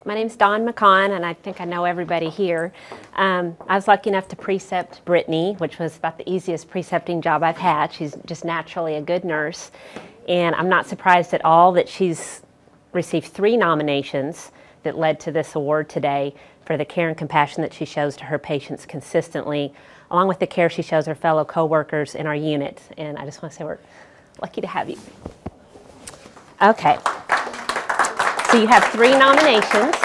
My name's Dawn McCon, and I think I know everybody here. I was lucky enough to precept Brittany, which was about the easiest precepting job I've had. She's just naturally a good nurse, and I'm not surprised at all that she's received 3 nominations that led to this award today for the care and compassion that she shows to her patients consistently, along with the care she shows her fellow coworkers in our unit. And I just want to say we're lucky to have you. Okay. So you have 3 nominations.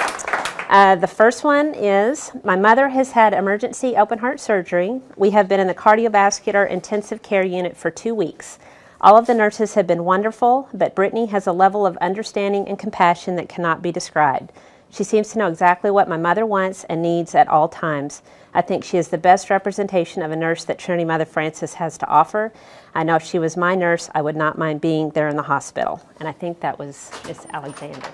The first one is, my mother has had emergency open heart surgery. We have been in the cardiovascular intensive care unit for 2 weeks. All of the nurses have been wonderful, but Brittany has a level of understanding and compassion that cannot be described. She seems to know exactly what my mother wants and needs at all times. I think she is the best representation of a nurse that Trinity Mother Francis has to offer. I know if she was my nurse, I would not mind being there in the hospital. And I think that was Miss Alexander.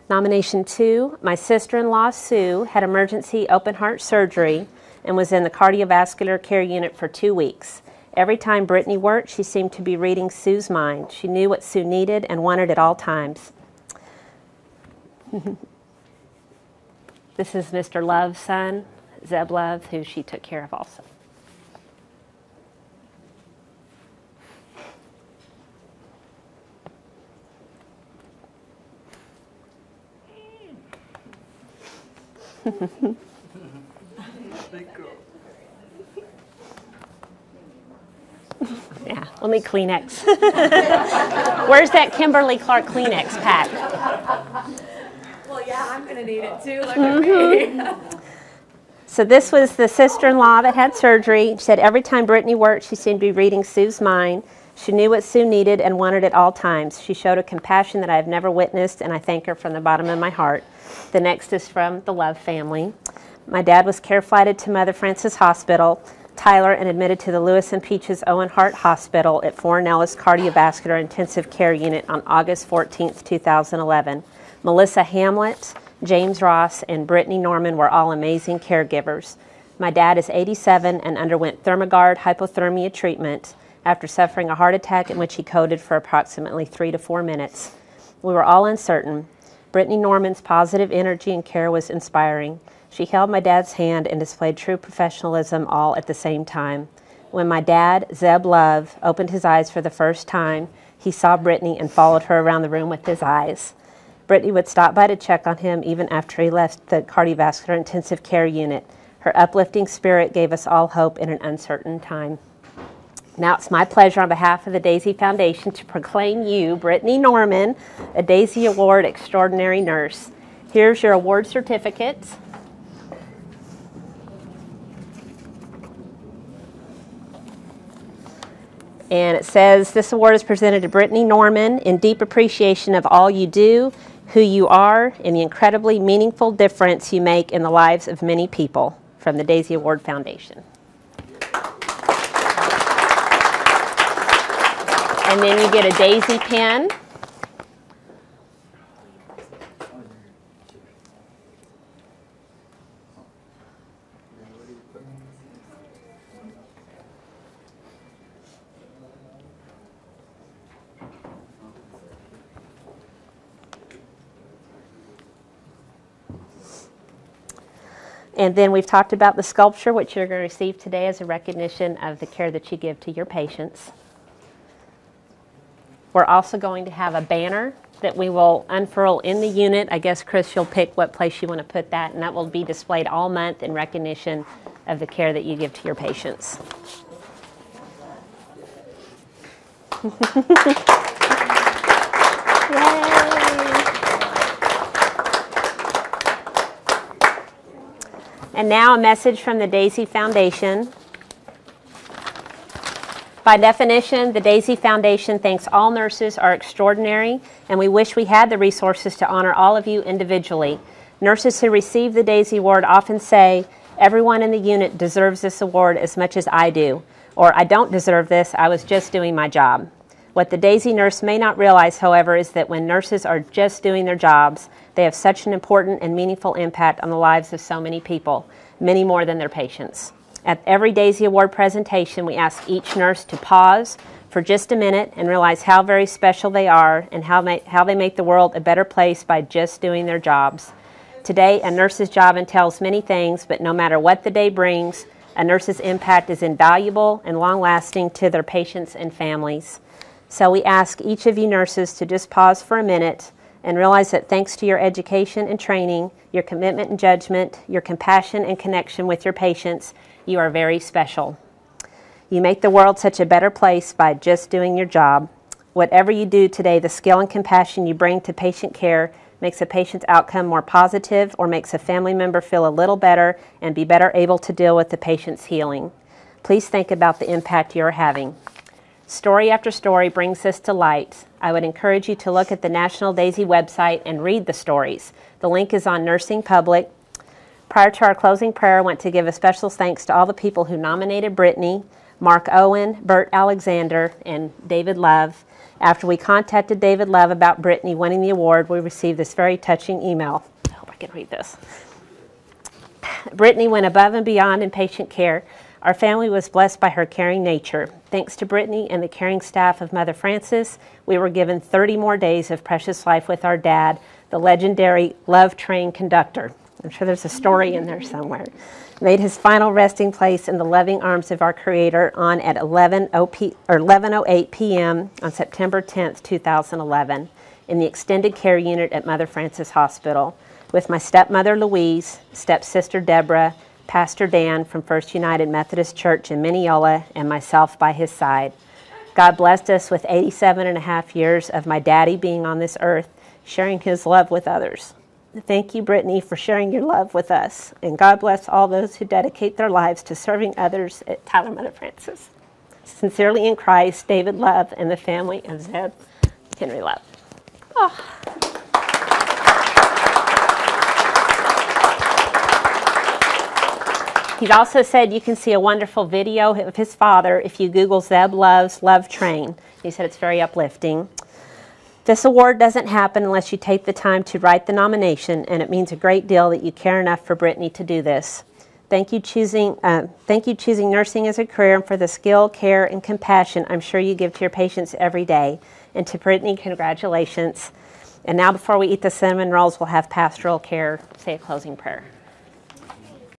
Nomination 2, my sister-in-law Sue had emergency open heart surgery and was in the cardiovascular care unit for 2 weeks. Every time Brittany worked, she seemed to be reading Sue's mind. She knew what Sue needed and wanted at all times. This is Mr. Love's son, Zeb Love, who she took care of also. Yeah, we'll need Kleenex. Where's that Kimberly Clark Kleenex pack? Well, yeah, I'm going to need it too. Look at me. So this was the sister-in-law that had surgery. She said every time Brittany worked, she seemed to be reading Sue's mind. She knew what Sue needed and wanted at all times. She showed a compassion that I have never witnessed, and I thank her from the bottom of my heart. The next is from the Love family. My dad was care flighted to Mother Francis Hospital, Tyler, and admitted to the Lewis and Peaches Owen Hart Hospital at Fort Nellis Cardiovascular Intensive Care Unit on August 14th, 2011. Melissa Hamlet, James Ross, and Brittany Norman were all amazing caregivers. My dad is 87 and underwent Thermogard hypothermia treatment after suffering a heart attack in which he coded for approximately 3 to 4 minutes. We were all uncertain. Brittany Norman's positive energy and care was inspiring. She held my dad's hand and displayed true professionalism all at the same time. When my dad, Zeb Love, opened his eyes for the first time, he saw Brittany and followed her around the room with his eyes. Brittany would stop by to check on him even after he left the cardiovascular intensive care unit. Her uplifting spirit gave us all hope in an uncertain time. Now it's my pleasure on behalf of the Daisy Foundation to proclaim you, Brittany Norman, a Daisy Award Extraordinary Nurse. Here's your award certificate. And it says, this award is presented to Brittany Norman in deep appreciation of all you do, who you are, and the incredibly meaningful difference you make in the lives of many people, from the Daisy Award Foundation. And then you get a Daisy pin. And then we've talked about the sculpture, which you're going to receive today as a recognition of the care that you give to your patients. We're also going to have a banner that we will unfurl in the unit. I guess, Chris, you'll pick what place you want to put that, and that will be displayed all month in recognition of the care that you give to your patients. Yay! And now a message from the Daisy Foundation. By definition, the Daisy Foundation thinks all nurses are extraordinary, and we wish we had the resources to honor all of you individually. Nurses who receive the Daisy Award often say, everyone in the unit deserves this award as much as I do, or I don't deserve this, I was just doing my job. What the Daisy nurse may not realize, however, is that when nurses are just doing their jobs, they have such an important and meaningful impact on the lives of so many people, many more than their patients. At every Daisy Award presentation, we ask each nurse to pause for just a minute and realize how very special they are and how they make the world a better place by just doing their jobs. Today, a nurse's job entails many things, but no matter what the day brings, a nurse's impact is invaluable and long-lasting to their patients and families. So we ask each of you nurses to just pause for a minute and realize that thanks to your education and training, your commitment and judgment, your compassion and connection with your patients, you are very special. You make the world such a better place by just doing your job. Whatever you do today, the skill and compassion you bring to patient care makes a patient's outcome more positive or makes a family member feel a little better and be better able to deal with the patient's healing. Please think about the impact you are having. Story after story brings this to light. I would encourage you to look at the National Daisy website and read the stories. The link is on Nursing Public. Prior to our closing prayer, I want to give a special thanks to all the people who nominated Brittany, Mark Owen, Bert Alexander, and David Love. After we contacted David Love about Brittany winning the award, we received this very touching email. I hope I can read this. Brittany went above and beyond in patient care. Our family was blessed by her caring nature. Thanks to Brittany and the caring staff of Mother Frances, we were given 30 more days of precious life with our dad, the legendary Love Train conductor. I'm sure there's a story in there somewhere. Made his final resting place in the loving arms of our Creator on at 11:08 p.m. on September 10th, 2011, in the extended care unit at Mother Frances Hospital, with my stepmother Louise, stepsister Deborah, Pastor Dan from First United Methodist Church in Mineola, and myself by his side. God blessed us with 87 and a half years of my daddy being on this earth, sharing his love with others. Thank you, Brittany, for sharing your love with us. And God bless all those who dedicate their lives to serving others at Tyler Mother Frances. Sincerely in Christ, David Love and the family of Zeb Henry Love. Oh. He's also said you can see a wonderful video of his father if you Google Zeb Love's Love Train. He said it's very uplifting. This award doesn't happen unless you take the time to write the nomination, and it means a great deal that you care enough for Brittany to do this. Thank you choosing nursing as a career and for the skill, care, and compassion I'm sure you give to your patients every day. And to Brittany, congratulations. And now before we eat the cinnamon rolls, we'll have pastoral care say a closing prayer.